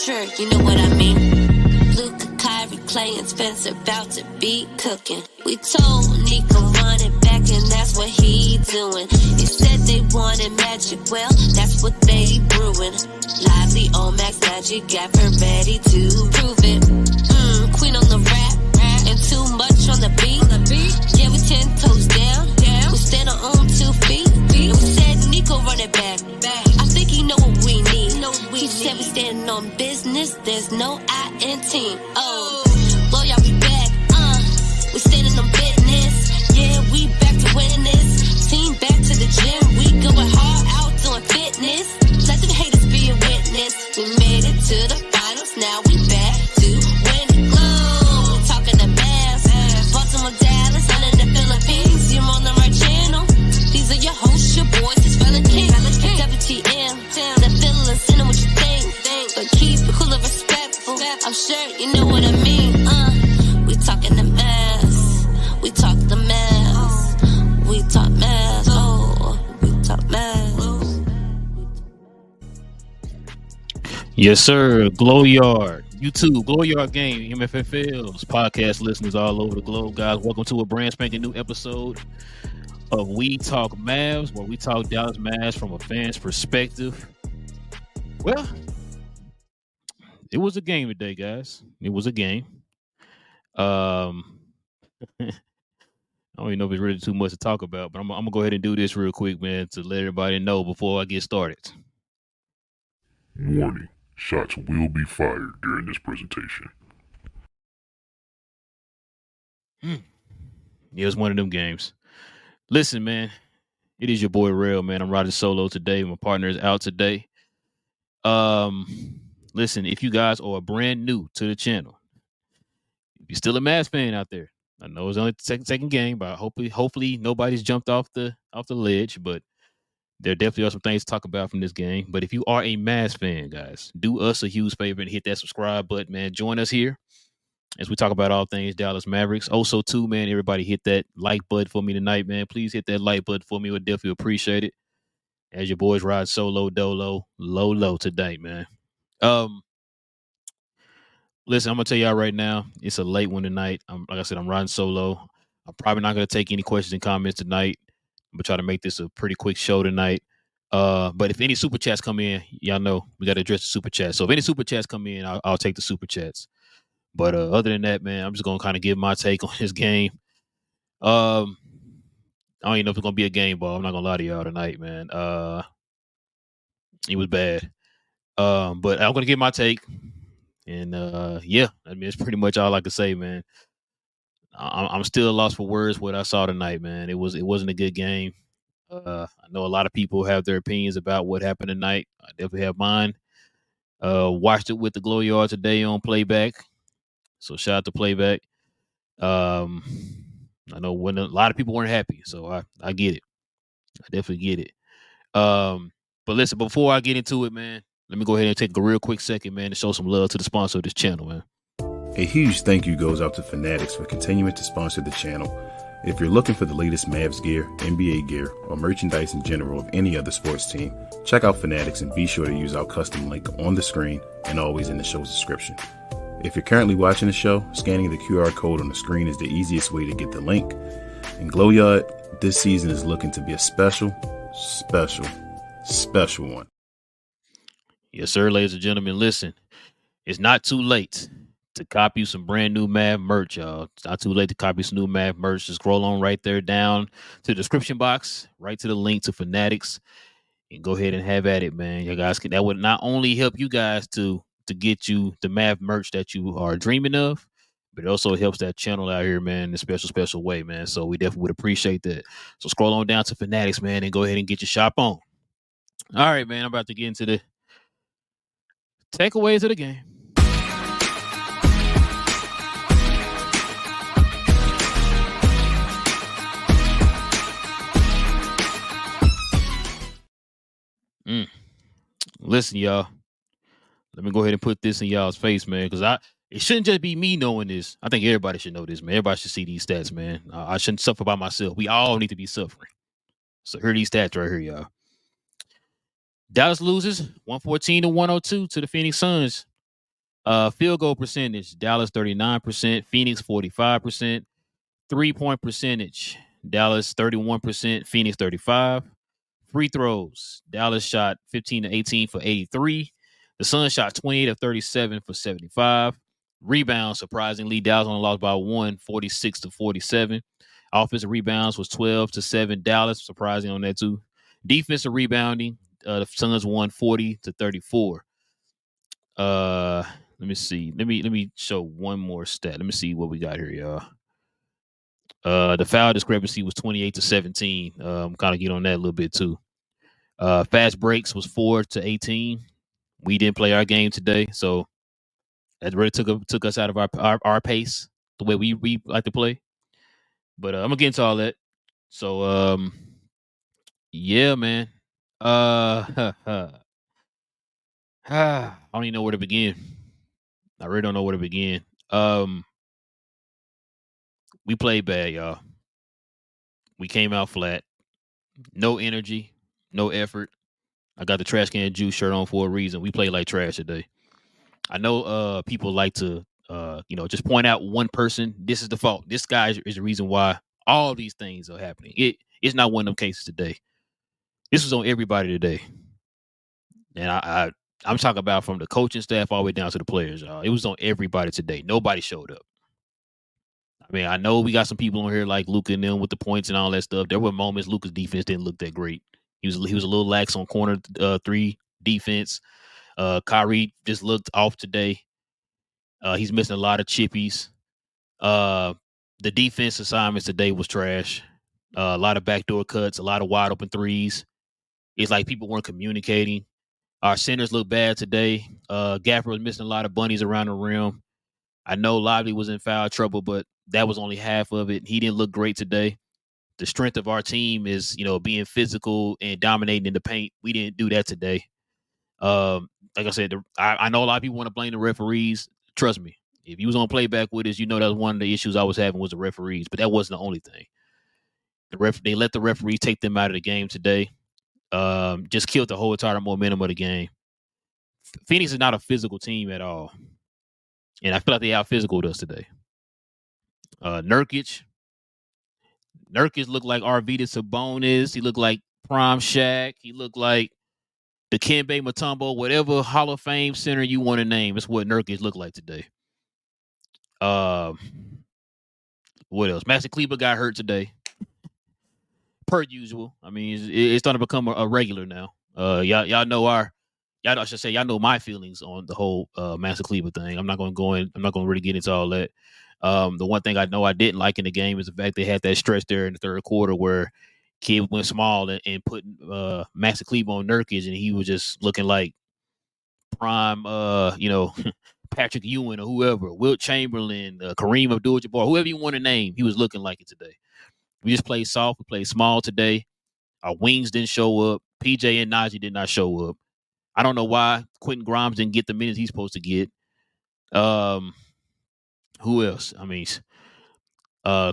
sure you know what I mean. Luka, Kyrie, Clay, and Spencer about to be cooking. We told Nico run it back, and that's what he doing. He said they wanted magic, well, that's what they brewing. Lively on Max Magic, got her ready to prove it. Queen on the rap, and too much on the beat. Yeah, we 10 toes down. We stand on 2 feet. And we said Nico run it back. I think he know what we need. He said we standing on business. There's no I in team. Oh, blow y'all be back. We standing on business. Yeah, we back to winning this. Team back to the gym. We going hard out doing fitness. Let them haters be a witness. We made it to the finals. Now we back to winning. Glow. Talking the Mavs. Baltimore, Dallas, under the Philippines. You're on the right channel. These are your hosts, your boys. It's Relle King. WTM. The feeling, send them what you think. But keep it cool and respectful. I'm sure you know what I mean. We talking the Mavs. We talk the Mavs. We talk Mavs. Oh, we talk Mavs. Yes, sir. Glow Yard, YouTube, Glow Yard Game, MFFLs, podcast listeners all over the globe, guys. Welcome to a brand spanking new episode of We Talk Mavs, where we talk Dallas Mavs from a fan's perspective. Well, it was a game today, guys. It was a game. I don't even know if it's really too much to talk about, but I'm gonna go ahead and do this real quick, man, to let everybody know before I get started. Warning, shots will be fired during this presentation. Yeah, it was one of them games. Listen, man, it is your boy Relle, man. I'm riding solo today. My partner is out today. Listen, if you guys are brand new to the channel, if you're still a Mavs fan out there, I know it's only the second game, but hopefully nobody's jumped off the ledge. But there definitely are some things to talk about from this game. But if you are a Mavs fan, guys, do us a huge favor and hit that subscribe button, man. Join us here as we talk about all things Dallas Mavericks. Also, too, man, everybody hit that like button for me tonight, man. Please hit that like button for me. We'll definitely appreciate it. As your boys ride solo, dolo, low tonight, man. Listen, I'm gonna tell y'all right now, it's a late one tonight. Like I said, I'm riding solo. I'm probably not gonna take any questions and comments tonight. I'm gonna try to make this a pretty quick show tonight. But if any super chats come in, y'all know we gotta address the super chats. So if any super chats come in, I'll take the super chats. But other than that, man, I'm just gonna kind of give my take on this game. I don't even know if it's gonna be a game ball. I'm not gonna lie to y'all tonight, man. It was bad. But I'm gonna give my take. And yeah, I mean, it's pretty much all I can say, man. I'm still lost for words what I saw tonight, man. It wasn't a good game. I know a lot of people have their opinions about what happened tonight. I definitely have mine. Watched it with the Glow Yard today on Playback. So shout out to Playback. I know when a lot of people weren't happy, so I get it. I definitely get it. But listen, before I get into it, man, let me go ahead and take a real quick second, man, to show some love to the sponsor of this channel, man. A huge thank you goes out to FANATICS for continuing to sponsor the channel. If you're looking for the latest Mavs gear, NBA gear, or merchandise in general of any other sports team, check out FANATICS and be sure to use our custom link on the screen and always in the show's description. If you're currently watching the show, scanning the QR code on the screen is the easiest way to get the link. And Glow Yard, this season is looking to be a special one. Yes, sir, ladies and gentlemen. Listen, it's not too late to copy some brand new Mav merch, y'all. It's not too late to copy some new Mav merch. Just scroll on right there down to the description box, right to the link to FANATICS, and go ahead and have at it, man. You guys that would not only help you guys to get you the Mav merch that you are dreaming of, but it also helps that channel out here, man, in a special way, man. So we definitely would appreciate that. So scroll on down to FANATICS, man, and go ahead and get your shop on. All right, man, I'm about to get into the takeaways of the game. Listen, y'all. Let me go ahead and put this in y'all's face, man, because it shouldn't just be me knowing this. I think everybody should know this, man. Everybody should see these stats, man. I shouldn't suffer by myself. We all need to be suffering. So here are these stats right here, y'all. Dallas loses 114-102 to the Phoenix Suns Field goal percentage, Dallas 39%, Phoenix 45%. 3-point percentage, Dallas 31%, Phoenix 35%. Free throws, Dallas shot 15 to 18 for 83. The Suns shot 28 of 37 for 75. Rebounds, surprisingly, Dallas only lost by 1, 46 to 47. Offensive rebounds was 12 to 7. Dallas, surprising on that too. Defensive rebounding, the Suns won 40 to 34. Let me see. Let me show one more stat. Let me see what we got here, y'all. The foul discrepancy was 28 to 17. Kind of get on that a little bit too. Fast breaks was 4 to 18. We didn't play our game today, so that really took us out of our pace, the way we like to play. But I'm gonna get into all that. So yeah, man. I don't even know where to begin. I really don't know where to begin. We played bad, y'all. We came out flat. No energy, no effort. I got the trash can juice shirt on for a reason. We played like trash today. I know people like to just point out one person. This is the fault. This guy is the reason why all these things are happening. It's not one of them cases today. This was on everybody today. And I'm talking about from the coaching staff all the way down to the players, y'all. It was on everybody today. Nobody showed up. I mean, I know we got some people on here like Luka and them with the points and all that stuff. There were moments Luka's defense didn't look that great. He was a little lax on corner 3 defense. Kyrie just looked off today. He's missing a lot of chippies. The defense assignments today was trash. A lot of backdoor cuts, a lot of wide open threes. It's like people weren't communicating. Our centers look bad today. Gaffer was missing a lot of bunnies around the rim. I know Lively was in foul trouble, but that was only half of it. He didn't look great today. The strength of our team is, being physical and dominating in the paint. We didn't do that today. Like I said, I know a lot of people want to blame the referees. Trust me, if you was on Playback with us, that was one of the issues I was having was the referees, but that wasn't the only thing. They let the referees take them out of the game today. Just killed the whole entire momentum of the game. Phoenix is not a physical team at all, and I feel like they out physicaled us today. Nurkic looked like Arvydas Sabonis. He looked like Prime Shaq. He looked like the Dikembe Mutombo, whatever Hall of Fame center you want to name. It's what Nurkic looked like today. What else? Master Kleber got hurt today. Per usual. I mean, it's starting to become a regular now. Y'all know y'all know my feelings on the whole Master Kleber thing. I'm not going to really get into all that. The one thing I know I didn't like in the game is the fact they had that stretch there in the third quarter where kid went small and put Master Kleber on Nurkic, and he was just looking like prime, Patrick Ewing or whoever, Wilt Chamberlain, Kareem Abdul-Jabbar, whoever you want to name. He was looking like it today. We just played soft. We played small today. Our wings didn't show up. PJ and Najee did not show up. I don't know why Quentin Grimes didn't get the minutes he's supposed to get. Who else? I mean,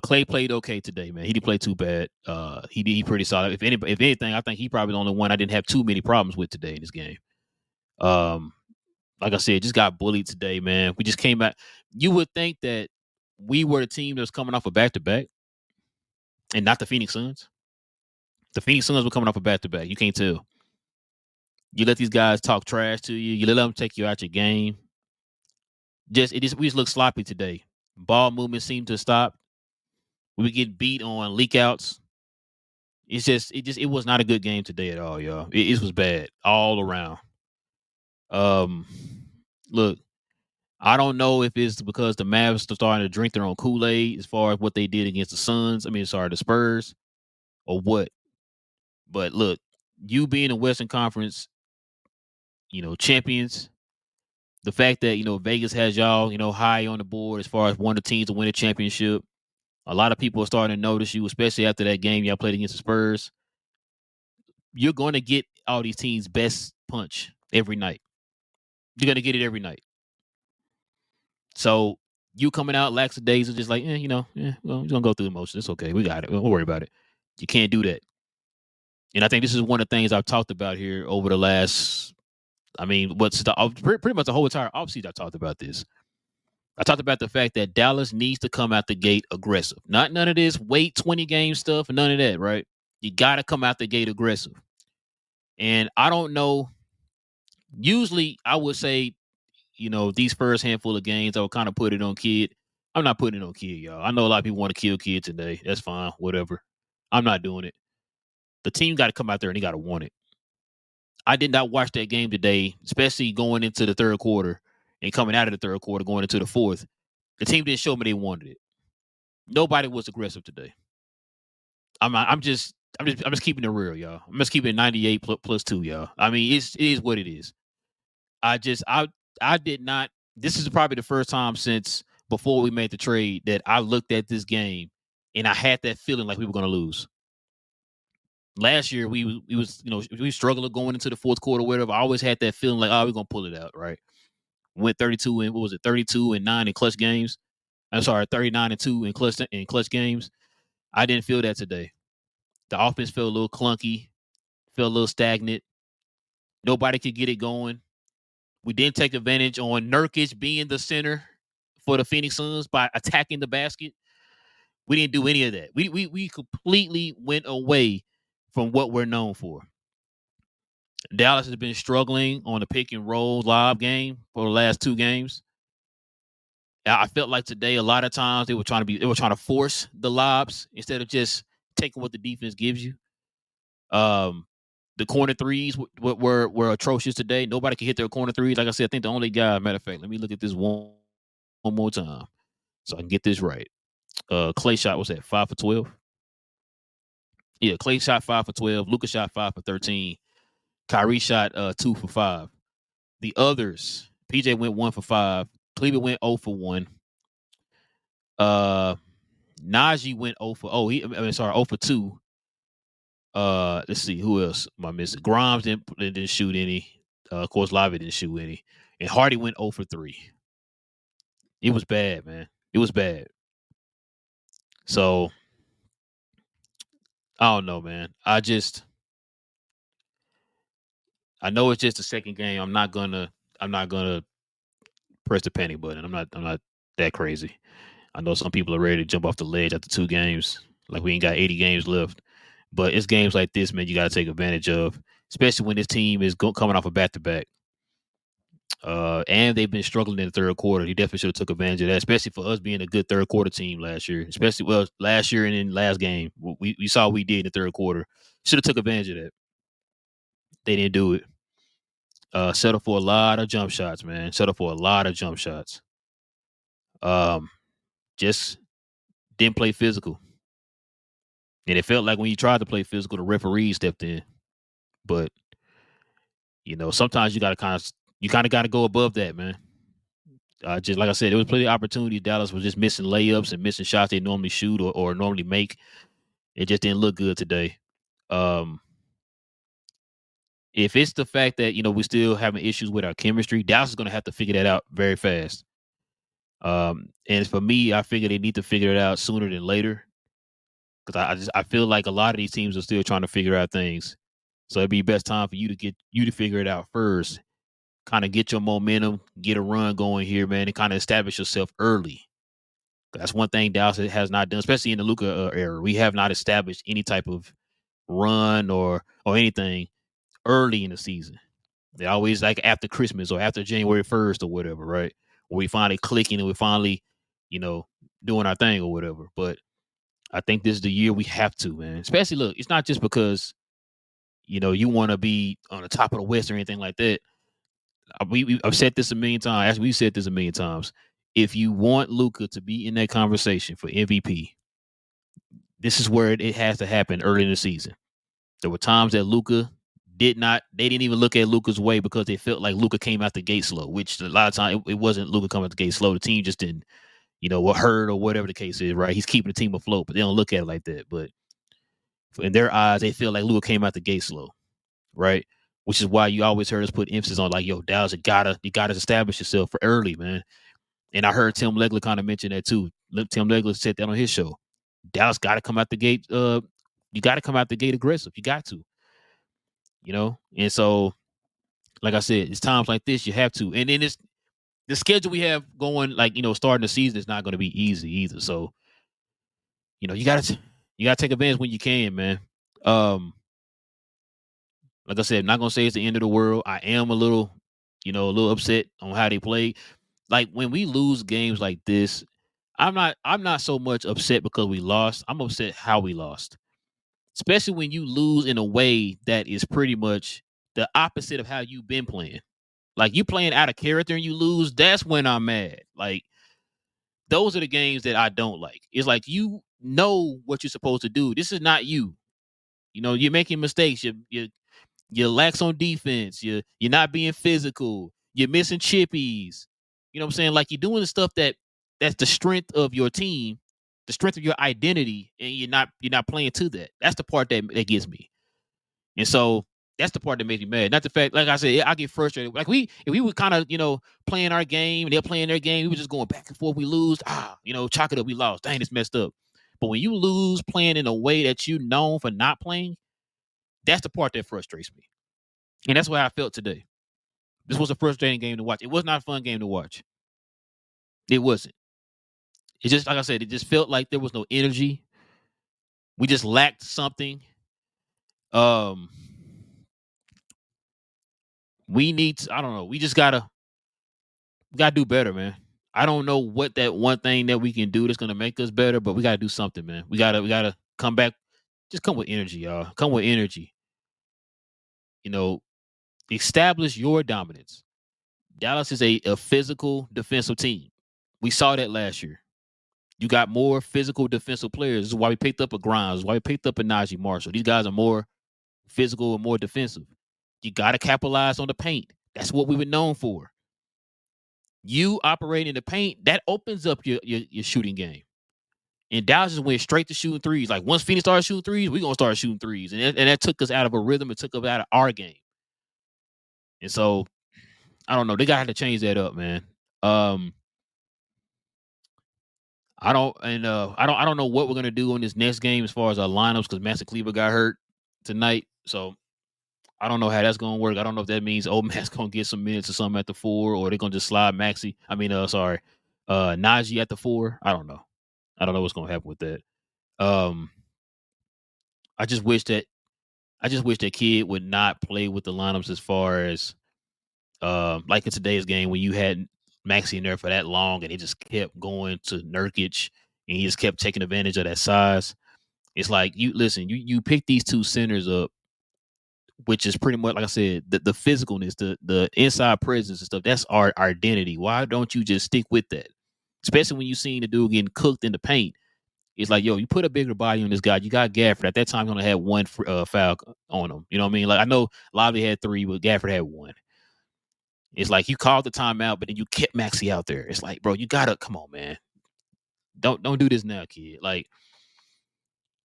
Clay played okay today, man. He didn't play too bad. He pretty solid. If anything, I think he probably the only one I didn't have too many problems with today in this game. Like I said, just got bullied today, man. We just came back. You would think that we were the team that was coming off a back-to-back and not the Phoenix Suns. The Phoenix Suns were coming off a back-to-back. You can't tell. You let these guys talk trash to you. You let them take you out your game. We just look sloppy today. Ball movement seemed to stop. We would get beat on leak outs. It was not a good game today at all, y'all. It was bad all around. Look, I don't know if it's because the Mavs are starting to drink their own Kool-Aid as far as what they did against the Spurs, or what. But look, you being a Western Conference, champions, the fact that, Vegas has y'all, high on the board as far as one of the teams to win a championship. A lot of people are starting to notice you, especially after that game y'all played against the Spurs. You're going to get all these teams' best punch every night. You're going to get it every night. So you coming out lackadaisical, just like, well, we're going to go through the motions. It's okay. We got it. Don't worry about it. You can't do that. And I think this is one of the things I've talked about here over the last I mean, pretty much the whole entire offseason I talked about this. I talked about the fact that Dallas needs to come out the gate aggressive. None of this wait 20 game stuff, none of that, right? You got to come out the gate aggressive. And I don't know. Usually, I would say, these first handful of games, I would kind of put it on Kid. I'm not putting it on Kid, y'all. I know a lot of people want to kill Kid today. That's fine, whatever. I'm not doing it. The team got to come out there and they got to want it. I did not watch that game today, especially going into the third quarter and coming out of the third quarter, going into the fourth. The team didn't show me they wanted it. Nobody was aggressive today. I'm just keeping it real, y'all. I'm just keeping it 98 plus 2, y'all. I mean, it is what it is. I did not. This is probably the first time since before we made the trade that I looked at this game and I had that feeling like we were going to lose. Last year we struggled going into the fourth quarter, whatever. I always had that feeling like, we're going to pull it out, right? Went 32 and 32-9 in clutch games. I'm sorry, 39-2 in clutch games. I didn't feel that today. The offense felt a little clunky, felt a little stagnant. Nobody could get it going. We didn't take advantage on Nurkic being the center for the Phoenix Suns by attacking the basket. We didn't do any of that. We completely went away from what we're known for. Dallas has been struggling on the pick and roll lob game for the last 2 games. I felt like today a lot of times they were trying to force the lobs instead of just taking what the defense gives you. The corner threes were atrocious today. Nobody could hit their corner threes. Like I said, I think the only guy, matter of fact, let me look at this one more time so I can get this right. Clay shot was at 5 for 12. Yeah, Clay shot 5 for 12. Luka shot 5 for 13. Kyrie shot 2 for 5. The others, PJ went 1 for 5. Cleveland went 0 for 1. Najee went 0 for 2. Let's see, who else am I missing? Grimes didn't shoot any. Of course, Lavi didn't shoot any. And Hardy went 0 for 3. It was bad, man. It was bad. So, I don't know, man. I know it's just the second game. I'm not gonna press the panic button. I'm not that crazy. I know some people are ready to jump off the ledge after 2 games. Like we ain't got 80 games left. But it's games like this, man, you got to take advantage of, especially when this team is coming off a back-to-back. And they've been struggling in the third quarter. He definitely should have took advantage of that, especially for us being a good third quarter team last year. Last year and in last game. We saw what we did in the third quarter. Should have took advantage of that. They didn't do it. Settle for a lot of jump shots, man. Just didn't play physical. And it felt like when you tried to play physical, the referee stepped in. But, sometimes you kind of got to go above that, man. Just like I said, there was plenty of opportunities. Dallas was just missing layups and missing shots they normally shoot or normally make. It just didn't look good today. If it's the fact that, we still having issues with our chemistry, Dallas is going to have to figure that out very fast. And for me, I figure they need to figure it out sooner than later. Because I feel like a lot of these teams are still trying to figure out things. So it'd be best time for you to figure it out first. Kind of get your momentum, get a run going here, man, and kind of establish yourself early. That's one thing Dallas has not done, especially in the Luka era. We have not established any type of run or anything early in the season. They always like after Christmas or after January 1st or whatever, right? Where we finally clicking and we finally, doing our thing or whatever. But I think this is the year we have to, man. Especially, look, it's not just because, you want to be on the top of the West or anything like that. I've said this a million times. As we've said this a million times. If you want Luka to be in that conversation for MVP, this is where it has to happen early in the season. There were times that Luka they didn't even look at Luka's way because they felt like Luka came out the gate slow, which a lot of times it wasn't Luka coming out the gate slow. The team just didn't, what hurt or whatever the case is, right? He's keeping the team afloat, but they don't look at it like that. But in their eyes, they feel like Luka came out the gate slow, right? Which is why you always heard us put emphasis on like, yo, Dallas, you gotta establish yourself for early, man. And I heard Tim Legler kind of mention that too. Tim Legler said that on his show. Dallas got to come out the gate. You got to come out the gate aggressive. You got to, and so like I said, it's times like this you have to. And then it's the schedule we have going, like, starting the season is not going to be easy either. So, you gotta take advantage when you can, man. Like I said, I'm not gonna say it's the end of the world. I am a little upset on how they play. Like when we lose games like this, I'm not so much upset because we lost. I'm upset how we lost. Especially when you lose in a way that is pretty much the opposite of how you've been playing. Like you playing out of character and you lose, that's when I'm mad. Like those are the games that I don't like. It's like you know what you're supposed to do. This is not you. You're making mistakes. You're lax on defense. You're not being physical. You're missing chippies. You know what I'm saying? Like you're doing the stuff that's the strength of your team, the strength of your identity, and you're not playing to that. That's the part that gets me. And so that's the part that makes me mad. Not the fact, like I said, I get frustrated. Like if we were kind of, playing our game and they're playing their game, we were just going back and forth. We lose. Chalk it up. We lost. Dang, it's messed up. But when you lose playing in a way that you known for not playing, that's the part that frustrates me. And that's why I felt today. This was a frustrating game to watch. It was not a fun game to watch. It wasn't. It just, like I said, it just felt like there was no energy. We just lacked something. We need to, I don't know. We just gotta do better, man. I don't know what that one thing that we can do that's gonna make us better, but we gotta do something, man. We gotta come back. Just come with energy, y'all. Come with energy. Establish your dominance. Dallas is a physical defensive team. We saw that last year. You got more physical defensive players. This is why we picked up a Grimes. This is why we picked up a Najee Marshall. These guys are more physical and more defensive. You got to capitalize on the paint. That's what we've been known for. You operating in the paint, that opens up your shooting game. And Dallas just went straight to shooting threes. Like once Phoenix started shooting threes, we're going to start shooting threes. And that took us out of a rhythm. It took us out of our game. And so, I don't know. They got to change that up, man. I don't know what we're gonna do in this next game as far as our lineups because Master Cleaver got hurt tonight. So I don't know how that's gonna work. I don't know if that means old Matt's gonna get some minutes or something at the 4, or they're gonna just slide Najee at the 4. I don't know. I don't know what's gonna happen with that. I just wish that kid would not play with the lineups as far as like in today's game when you had Maxey in there for that long and he just kept going to Nurkic and he just kept taking advantage of that size. It's like you pick these two centers up, which is pretty much like I said, the physicalness, the inside presence and stuff. That's our identity. Why don't you just stick with that? Especially when you seen the dude getting cooked in the paint. It's like, yo, you put a bigger body on this guy. You got Gafford. At that time, he only had one foul on him. You know what I mean? Like I know Lively had 3, but Gafford had 1. It's like you called the timeout, but then you kept Maxey out there. It's like, bro, you gotta come on, man. Don't do this now, kid. Like,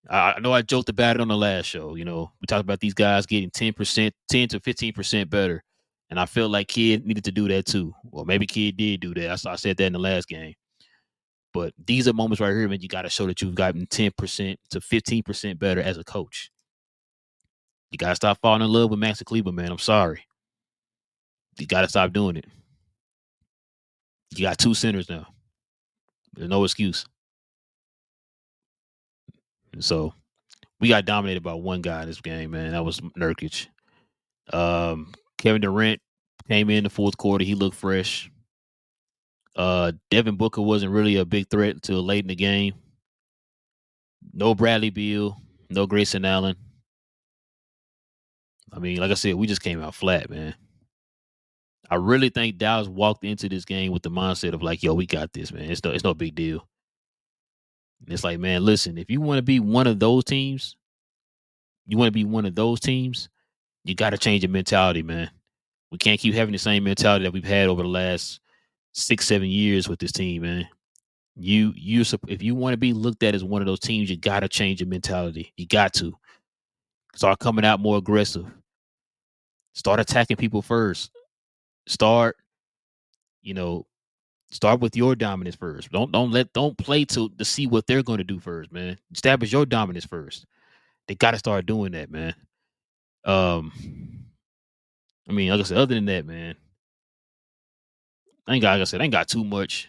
I know I joked about it on the last show. We talked about these guys getting 10% to 15% better, and I felt like Kid needed to do that too. Well, maybe Kid did do that. I said that in the last game. But these are moments right here, man. You got to show that you've gotten 10% to 15% better as a coach. You got to stop falling in love with Max Cleveland, man. I'm sorry. You got to stop doing it. You got 2 centers now. There's no excuse. And so we got dominated by one guy in this game, man. That was Nurkic. Kevin Durant came in the fourth quarter. He looked fresh. Devin Booker wasn't really a big threat until late in the game. No Bradley Beal. No Grayson Allen. I mean, like I said, we just came out flat, man. I really think Dallas walked into this game with the mindset of like, yo, we got this, man. It's no big deal. And it's like, man, listen, if you want to be one of those teams, you got to change your mentality, man. We can't keep having the same mentality that we've had over the last 6-7 years with this team, man. If you want to be looked at as one of those teams, you got to change your mentality. You got to start coming out more aggressive. Start attacking people first. Start with your dominance first. Don't play to see what they're going to do first, man. Establish your dominance first. They got to start doing that, man. I mean, like I said, other than that, man, I ain't got too much.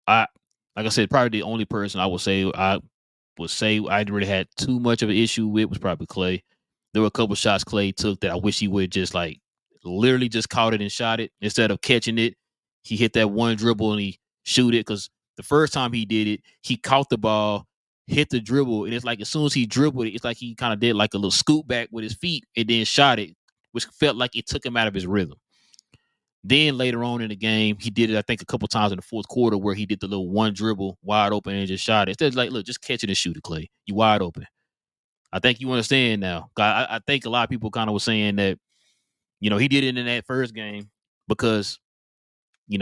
Like I said, probably the only person I would say I really had too much of an issue with was probably Clay. There were a couple shots Clay took that I wish he would just like literally just caught it and shot it instead of catching it. He hit that one dribble and he shoot it because the first time he did it, he caught the ball, hit the dribble, and it's like as soon as he dribbled it, it's like he kind of did like a little scoop back with his feet and then shot it, which felt like it took him out of his rhythm. Then later on in the game, he did it, I think, a couple times in the fourth quarter where he did the little one dribble wide open and just shot it. Instead of like, look, just catch it and shoot it, Clay. You wide open. I think you understand now. I think a lot of people kind of were saying that, he did it in that first game because, he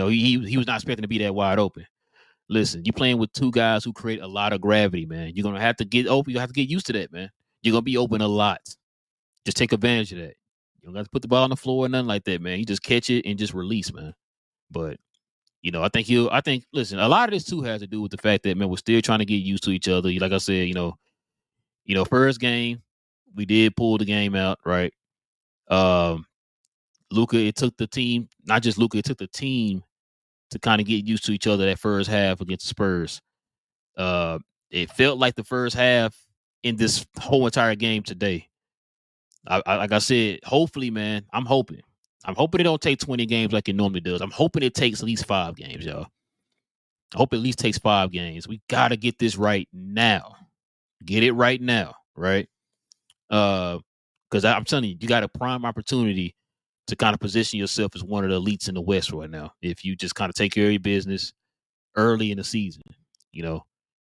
was not expecting to be that wide open. Listen, you're playing with two guys who create a lot of gravity, man. You're going to have to get open. You have to get used to that, man. You're going to be open a lot. Just take advantage of that. You don't have to put the ball on the floor or nothing like that, man. You just catch it and just release, man. But, listen, a lot of this too has to do with the fact that, man, we're still trying to get used to each other. Like I said, first game, we did pull the game out, right? Luka, it took the team, not just Luka, it took the team to kind of get used to each other that first half against the Spurs. It felt like the first half in this whole entire game today. Like I said, hopefully, man, I'm hoping it don't take 20 games like it normally does. I'm hoping it takes at least 5 games, y'all. I hope it at least takes 5 games. We got to get this right now. Get it right now, right? Because I'm telling you, you got a prime opportunity to kind of position yourself as one of the elites in the West right now. If you just kind of take care of your business early in the season,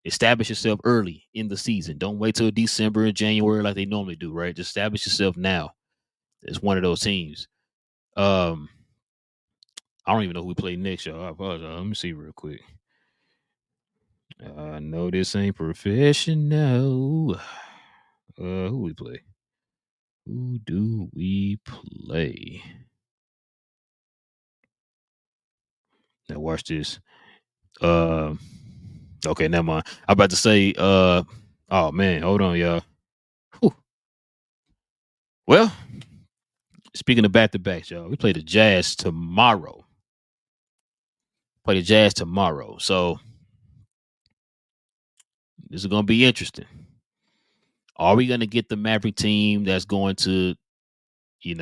establish yourself early in the season. Don't wait till December and January like they normally do, right? Just establish yourself now as one of those teams. I don't even know who we play next, y'all. I apologize. Let me see real quick. I know this ain't professional. Who we play? Who do we play? Now watch this. Okay, never mind. I'm about to say, oh man, hold on, y'all. Whew. Well, speaking of back-to-backs, y'all, we play the Jazz tomorrow. So this is going to be interesting. Are we going to get the Maverick team that's going to, be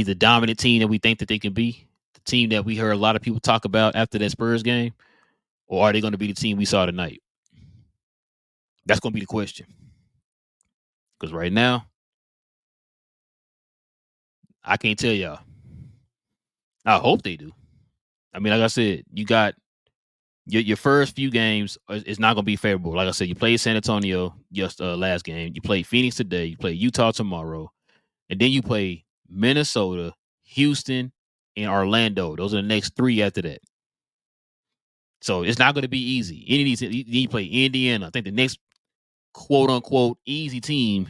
the dominant team that we think that they can be? The team that we heard a lot of people talk about after that Spurs game? Or are they going to be the team we saw tonight? That's going to be the question. Because right now, I can't tell y'all. I hope they do. I mean, like I said, you got your first few games is not going to be favorable. Like I said, you played San Antonio last game. You play Phoenix today. You play Utah tomorrow. And then you play Minnesota, Houston, and Orlando. Those are the next 3 after that. So it's not going to be easy. You play Indiana. I think the next quote-unquote easy team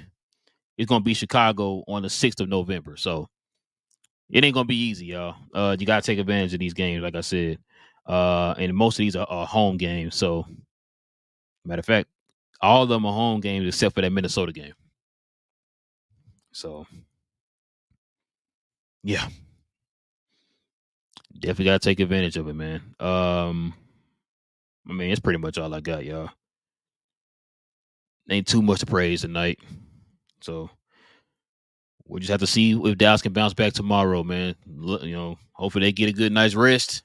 is going to be Chicago on the 6th of November. So it ain't going to be easy, y'all. You got to take advantage of these games, like I said. And most of these are home games. So, matter of fact, all of them are home games except for that Minnesota game. So, yeah. Definitely got to take advantage of it, man. I mean, it's pretty much all I got, y'all. Ain't too much to praise tonight. So, we'll just have to see if Dallas can bounce back tomorrow, man. Hopefully they get a good night's rest.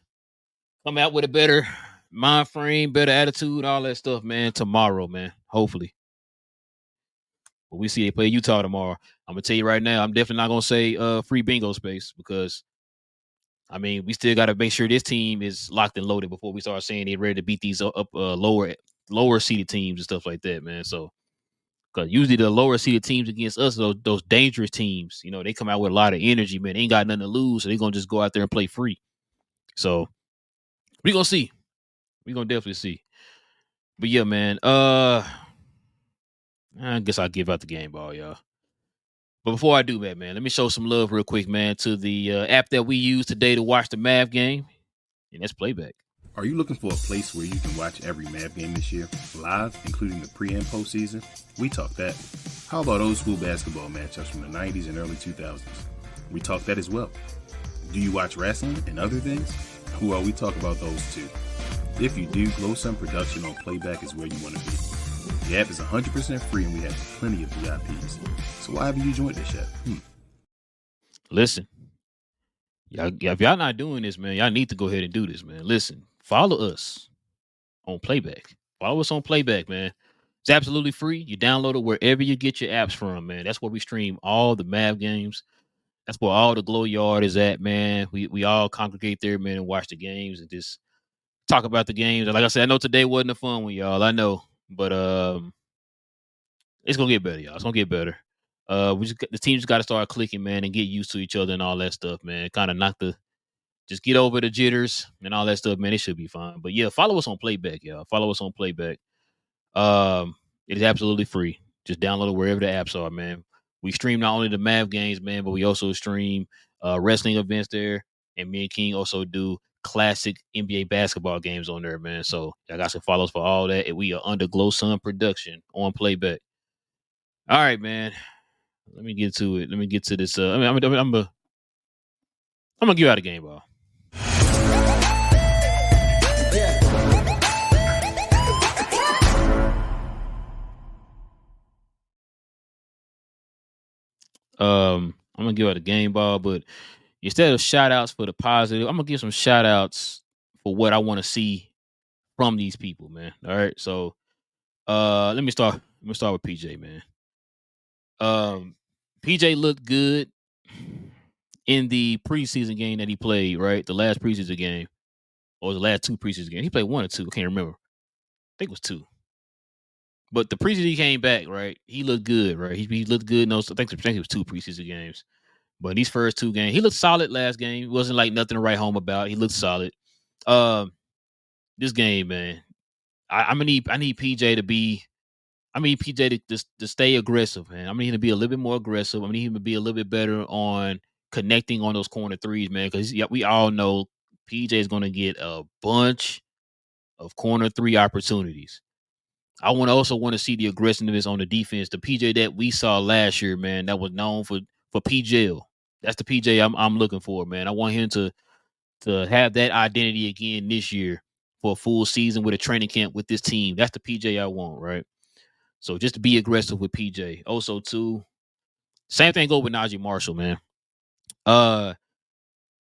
Come out with a better mind frame, better attitude, all that stuff, man, tomorrow, man. Hopefully. But we see they play Utah tomorrow. I'm going to tell you right now, I'm definitely not going to say free bingo space because, I mean, we still got to make sure this team is locked and loaded before we start saying they're ready to beat these up lower seeded teams and stuff like that, man. So, because usually the lower seeded teams against us, those dangerous teams, they come out with a lot of energy, man. They ain't got nothing to lose, so they're going to just go out there and play free. So, we're going to see. We're going to definitely see. But, yeah, man, I guess I'll give out the game ball, y'all. But before I do that, man, let me show some love real quick, man, to the app that we use today to watch the Mav game, and that's Playback. Are you looking for a place where you can watch every Mav game this year, live, including the pre- and postseason? We talk that. How about old school basketball matchups from the 90s and early 2000s? We talk that as well. Do you watch wrestling and other things? Well, we talk about those too. If you do, Glow Sun Production on Playback is where you want to be. The app is 100% free and we have plenty of VIPs. So why haven't you joined us yet? Listen, if y'all not doing this, man, y'all need to go ahead and do this, man. Listen, follow us on Playback. Follow us on Playback, man. It's absolutely free. You download it wherever you get your apps from, man. That's where we stream all the Mav games. That's where all the Glow Yard is at, man. We all congregate there, man, and watch the games and just talk about the games. And like I said, I know today wasn't a fun one, y'all. I know, but it's gonna get better, y'all. It's gonna get better. The teams got to start clicking, man, and get used to each other and all that stuff, man. Kind of just get over the jitters and all that stuff, man. It should be fine. But yeah, follow us on Playback, y'all. Follow us on Playback. It is absolutely free. Just download it wherever the apps are, man. We stream not only the Mav games, man, but we also stream wrestling events there. And me and King also do classic NBA basketball games on there, man. So y'all got to follow us for all that. And we are under Glow Sun Production on Playback. All right, man. Let me get to it. Let me get to this. I'm gonna give you out a game ball. I'm gonna give out a game ball, but instead of shout outs for the positive, I'm gonna give some shout outs for what I want to see from these people, man. All right. So let me start with PJ, man. PJ looked good in the preseason game that he played, right? The last preseason game. Or the last two preseason games. He played one or two. I can't remember. I think it was two. But the preseason he came back, right? He looked good, right? He looked good. No, I think it was two preseason games. But these first two games, he looked solid last game. It wasn't like nothing to write home about. He looked solid. This game, man, I need PJ to be. I need PJ to stay aggressive, man. I need him to be a little bit more aggressive. I need him to be a little bit better on connecting on those corner threes, man. Because we all know PJ is going to get a bunch of corner three opportunities. I also want to see the aggressiveness on the defense, the PJ that we saw last year, man. That was known for PJ. That's the PJ I'm looking for, man. I want him to have that identity again this year for a full season with a training camp with this team. That's the PJ I want, right? So just to be aggressive with PJ. Also, too, same thing go with Najee Marshall, man. I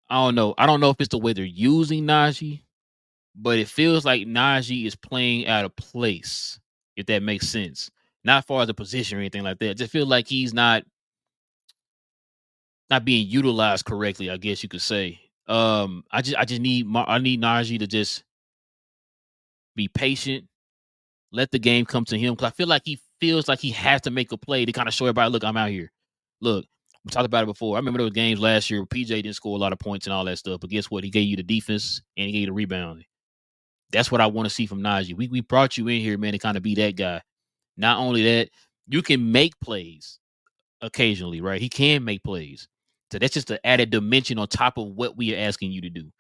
don't know. I don't know if it's the way they're using Najee, but it feels like Najee is playing out of place, if that makes sense. Not as far as a position or anything like that. I just feel like he's not being utilized correctly, I guess you could say. I need Najee to just be patient, let the game come to him, because I feel like he feels like he has to make a play to kind of show everybody, look, I'm out here. Look, we talked about it before. I remember those games last year where PJ didn't score a lot of points and all that stuff, but guess what? He gave you the defense and he gave you the rebounding. That's what I want to see from Najee. We brought you in here, man, to kind of be that guy. Not only that, you can make plays occasionally, right? He can make plays. So that's just an added dimension on top of what we are asking you to do.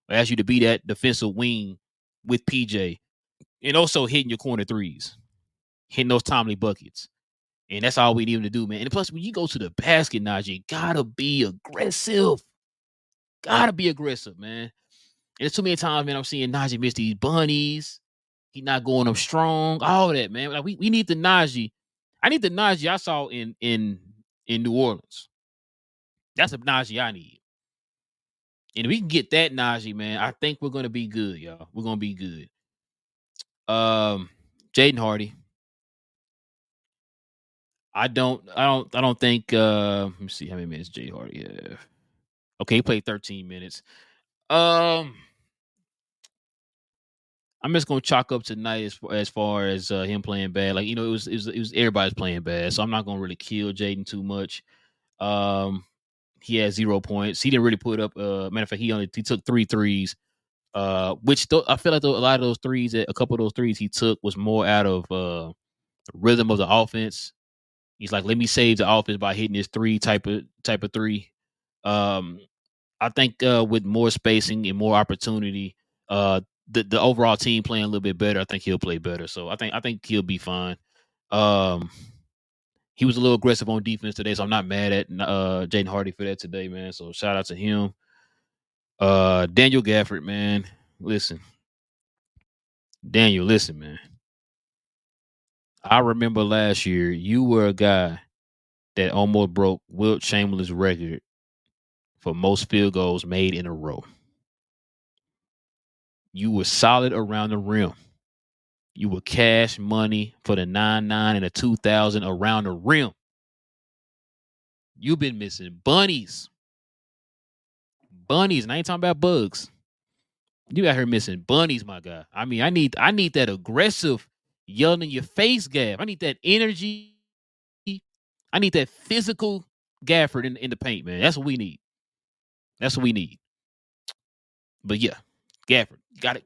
I ask you to be that defensive wing with PJ and also hitting your corner threes, hitting those timely buckets. And that's all we need him to do, man. And plus, when you go to the basket, Najee, gotta be aggressive. Gotta be aggressive, man. And there's too many times, man, I'm seeing Najee miss these bunnies. He not going up strong. All that, man. Like we need the Najee. I need the Najee I saw in New Orleans. That's a Najee I need. And if we can get that Najee, man, I think we're gonna be good, y'all. We're gonna be good. Jaden Hardy. I don't think let me see how many minutes Jaden Hardy have. Okay, he played 13 minutes. I'm just gonna chalk up tonight as far as him playing bad. Like, it was everybody's playing bad, so I'm not gonna really kill Jaden too much. He had 0 points. He didn't really put up. Matter of fact, he took 3 threes. Which I feel like a lot of those threes, a couple of those threes he took was more out of the rhythm of the offense. He's like, let me save the offense by hitting this three type of three. I think with more spacing and more opportunity, the overall team playing a little bit better, I think he'll play better. So I think he'll be fine. He was a little aggressive on defense today, so I'm not mad at Jaden Hardy for that today, man. So shout out to him. Daniel Gafford, man. Listen, man. I remember last year you were a guy that almost broke Wilt Chamberlain's record for most field goals made in a row. You were solid around the rim. You were cash money for the 9-9 and the 2000 around the rim. You've been missing bunnies. And I ain't talking about bugs. You out here missing bunnies, my guy. I mean, I need that aggressive, yelling in your face Gav. I need that energy. I need that physical Gafford in the paint, man. That's what we need. But yeah, Gafford, got it.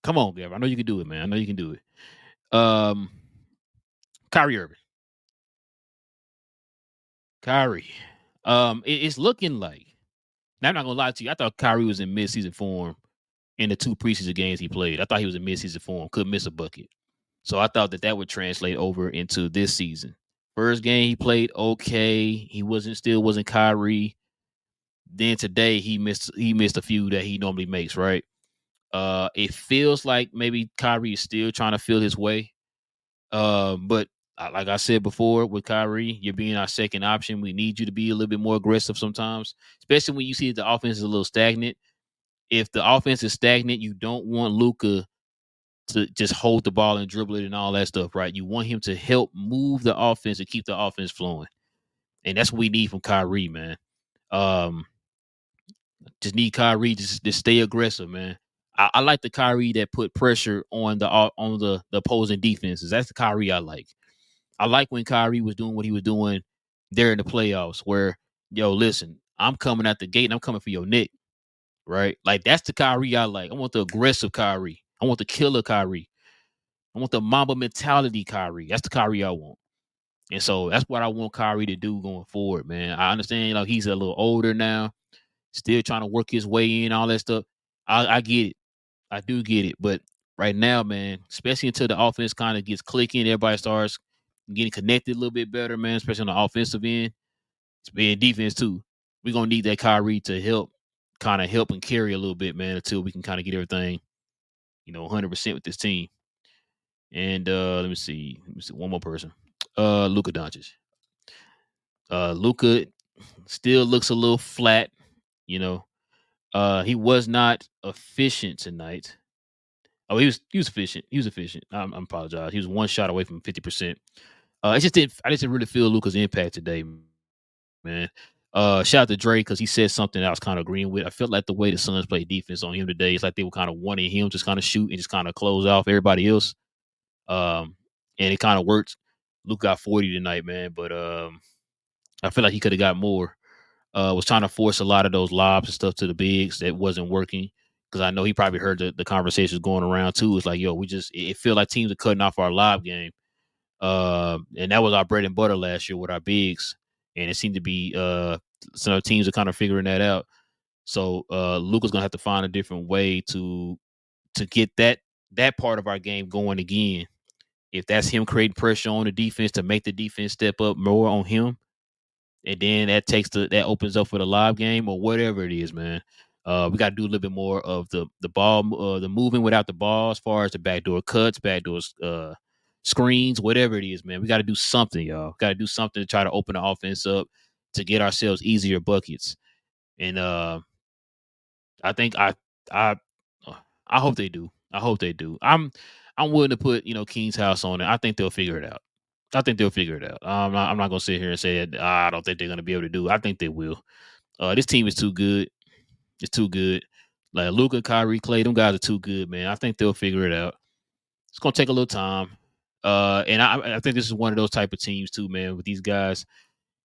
Come on, Gafford. I know you can do it, man. I know you can do it. Kyrie Irving. It's looking like. Now, I'm not gonna lie to you. I thought Kyrie was in mid-season form in the 2 preseason games he played. I thought he was in mid-season form, couldn't miss a bucket. So I thought that would translate over into this season. First game he played okay. He wasn't Kyrie. Then today he missed a few that he normally makes, right? It feels like maybe Kyrie is still trying to feel his way. But like I said before, with Kyrie, you're being our second option. We need you to be a little bit more aggressive sometimes, especially when you see the offense is a little stagnant. If the offense is stagnant, you don't want Luka to just hold the ball and dribble it and all that stuff, right? You want him to help move the offense and keep the offense flowing. And that's what we need from Kyrie, man. Just need Kyrie to stay aggressive, man. I like the Kyrie that put pressure on the opposing defenses. That's the Kyrie I like. I like when Kyrie was doing what he was doing there in the playoffs where, listen, I'm coming out the gate and I'm coming for your neck, right? Like, that's the Kyrie I like. I want the aggressive Kyrie. I want the killer Kyrie. I want the Mamba mentality Kyrie. That's the Kyrie I want. And so that's what I want Kyrie to do going forward, man. I understand, he's a little older now, still trying to work his way in, all that stuff. I get it. I do get it. But right now, man, especially until the offense kind of gets clicking, everybody starts getting connected a little bit better, man, especially on the offensive end. It's being defense, too. We're going to need that Kyrie to help and carry a little bit, man, until we can kind of get everything, 100% with this team. And let me see one more person. Luka Doncic. Luka still looks a little flat, he was not efficient tonight. Oh, he was efficient. I apologize. He was one shot away from 50%. I just didn't really feel Luka's impact today, man. Shout out to Dre because he said something I was kind of agreeing with. I felt like the way the Suns played defense on him today, it's like they were kind of wanting him just kind of shoot and just kind of close off everybody else. And it kind of worked. Luke got 40 tonight, man, but I feel like he could have got more. Was trying to force a lot of those lobs and stuff to the bigs that wasn't working. Because I know he probably heard the conversations going around too. It's like, it feel like teams are cutting off our lob game. And that was our bread and butter last year with our bigs. And it seemed to be some teams are kind of figuring that out. So Luka's gonna have to find a different way to get that part of our game going again. If that's him creating pressure on the defense to make the defense step up more on him, and then that opens up for the live game or whatever it is, man. We got to do a little bit more of the ball, the moving without the ball, as far as the backdoor cuts, backdoor screens, whatever it is, man. We got to do something, y'all. Got to do something to try to open the offense up to get ourselves easier buckets. And I think I hope they do. I'm willing to put King's House on it. I think they'll figure it out. I'm not gonna sit here and say that I don't think they're gonna be able to do it. I think they will. This team is too good. It's too good. Like Luka, Kyrie, Clay, them guys are too good, man. I think they'll figure it out. It's gonna take a little time. And I think this is one of those type of teams too, man. With these guys,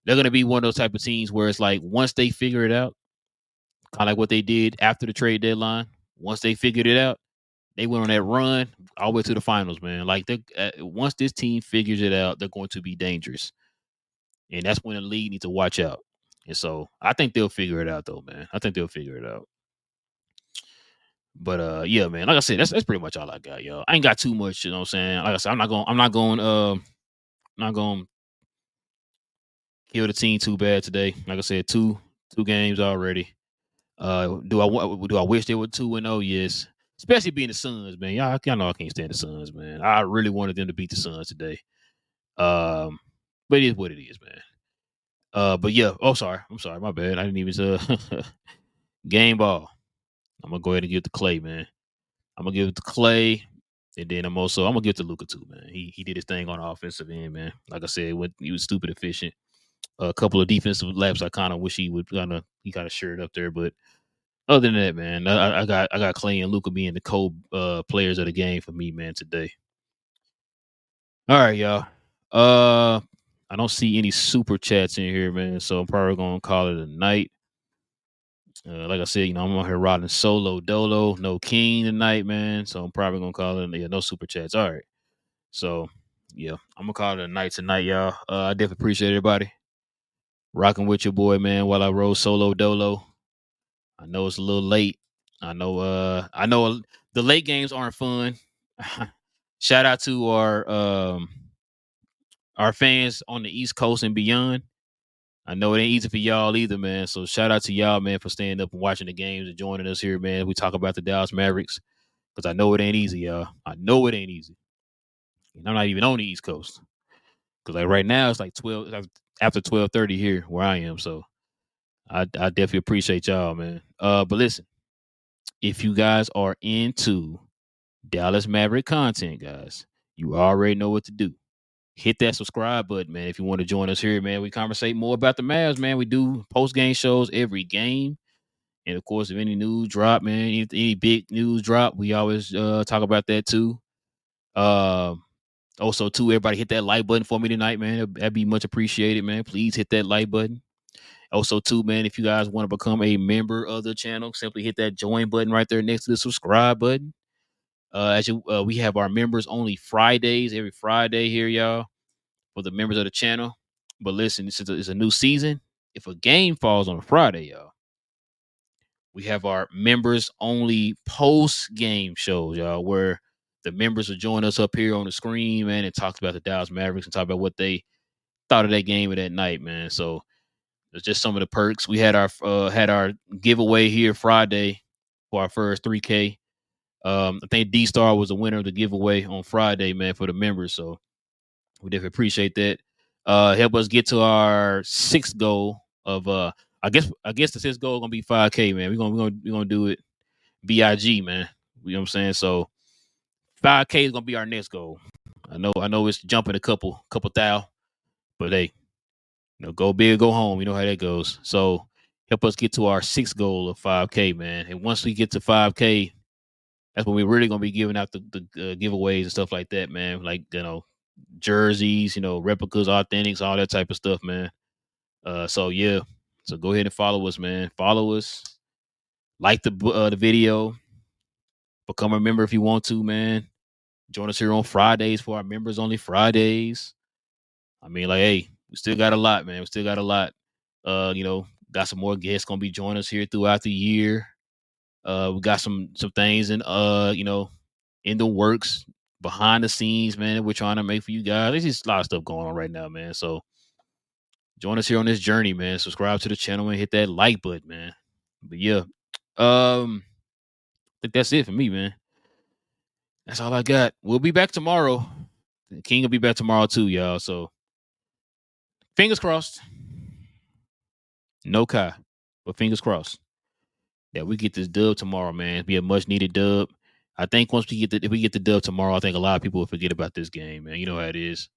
they're gonna be one of those type of teams where it's like once they figure it out, kind of like what they did after the trade deadline. Once they figured it out, they went on that run all the way to the finals, man. Like once this team figures it out, they're going to be dangerous, and that's when the league needs to watch out. And so I think they'll figure it out, though, man. I think they'll figure it out. But yeah, man. Like I said, that's pretty much all I got, yo. I ain't got too much, you know what I'm saying? Like I said, I'm not going kill the team too bad today. Like I said, two games already. Do I wish they were 2-0? Yes. Especially being the Suns, man. Y'all know I can't stand the Suns, man. I really wanted them to beat the Suns today. But it is what it is, man. But yeah. Oh, sorry. I'm sorry. My bad. I didn't even game ball. I'm gonna go ahead and give it to Clay, man. I'm gonna give it to Clay, and then I'm gonna give it to Luka too, man. He did his thing on the offensive end, man. Like I said, he was stupid efficient. A couple of defensive laps, I kind of wish he kind of shirt up there, but other than that, man, I got Clay and Luka being the players of the game for me, man, today. All right, y'all. I don't see any super chats in here, man, so I'm probably gonna call it a night. Like I said, I'm on here riding solo dolo, no king tonight, man. So I'm probably gonna call it no super chats. All right. So yeah, I'm gonna call it a night tonight, y'all. I definitely appreciate everybody rocking with your boy, man, while I roll solo dolo. I know it's a little late. I know the late games aren't fun. Shout out to our fans on the East Coast and beyond. I know it ain't easy for y'all either, man. So shout out to y'all, man, for staying up and watching the games and joining us here, man. We talk about the Dallas Mavericks because I know it ain't easy, y'all. I know it ain't easy. And I'm not even on the East Coast because like right now it's like 12 after 12:30 here where I am. So I definitely appreciate y'all, man. But listen, if you guys are into Dallas Maverick content, guys, you already know what to do. Hit that subscribe button, man. If you want to join us here, man, we conversate more about the Mavs, man. We do post-game shows every game. And, of course, if any news drop, man, any big news drop, we always talk about that, too. Also, too, everybody hit that like button for me tonight, man. That'd be much appreciated, man. Please hit that like button. Also, too, man, if you guys want to become a member of the channel, simply hit that join button right there next to the subscribe button. We have our members only Fridays, every Friday here, y'all, for the members of the channel. But listen, this is a new season. If a game falls on a Friday, y'all, we have our members only post game shows, y'all, where the members will join us up here on the screen, man, and talk about the Dallas Mavericks and talk about what they thought of that game of that night, man. So it's just some of the perks. We had our giveaway here Friday for our first 3K. I think D-Star was the winner of the giveaway on Friday, man, for the members. So we definitely appreciate that. Help us get to our sixth goal of I guess the sixth goal is gonna be 5K, man. We're gonna do it BIG, man. You know what I'm saying? So 5K is gonna be our next goal. I know it's jumping a couple thou, but hey, go big or go home. You know how that goes. So help us get to our sixth goal of 5K, man. And once we get to 5K, that's when we're really gonna be giving out the giveaways and stuff like that, man. Like jerseys, replicas, authentics, all that type of stuff, man. So yeah, so go ahead and follow us, man. Follow us, like the video, become a member if you want to, man. Join us here on Fridays for our members only Fridays. I mean, like, hey, we still got a lot, man. We still got a lot. Got some more guests gonna be joining us here throughout the year. We got some things in in the works behind the scenes, man. We're trying to make for you guys. There's just a lot of stuff going on right now, man. So join us here on this journey, man. Subscribe to the channel and hit that like button, man. But yeah, I think that's it for me, man. That's all I got. We'll be back tomorrow. The King will be back tomorrow too, y'all. So fingers crossed. No Kai, but fingers crossed that we get this dub tomorrow, man. It'll be a much needed dub. I think if we get the dub tomorrow, I think a lot of people will forget about this game, man. You know how it is.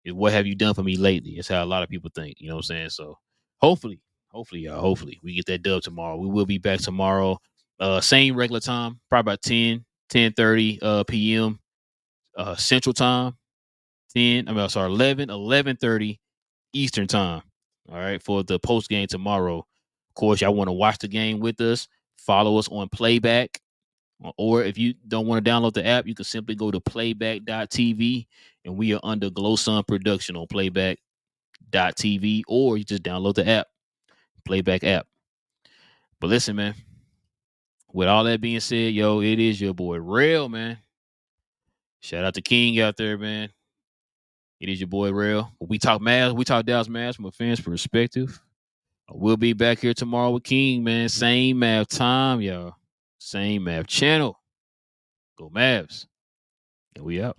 What have you done for me lately? It's how a lot of people think. You know what I'm saying? So hopefully, y'all, hopefully we get that dub tomorrow. We will be back tomorrow. Same regular time, probably about 10:30 p.m. Central time. 11:30 Eastern time. All right, for the post game tomorrow. Of course, y'all want to watch the game with us. Follow us on Playback. Or if you don't want to download the app, you can simply go to playback.tv, and we are under Glowsun Production on playback.tv, or you just download the app, Playback app. But listen, man, with all that being said, yo, it is your boy Relle, man. Shout out to King out there, man. It is your boy Relle. We talk Mavs. We talk Dallas Mavs from a fan's perspective. We'll be back here tomorrow with King, man. Same Mav time, y'all. Same Mav channel. Go Mavs. And we out.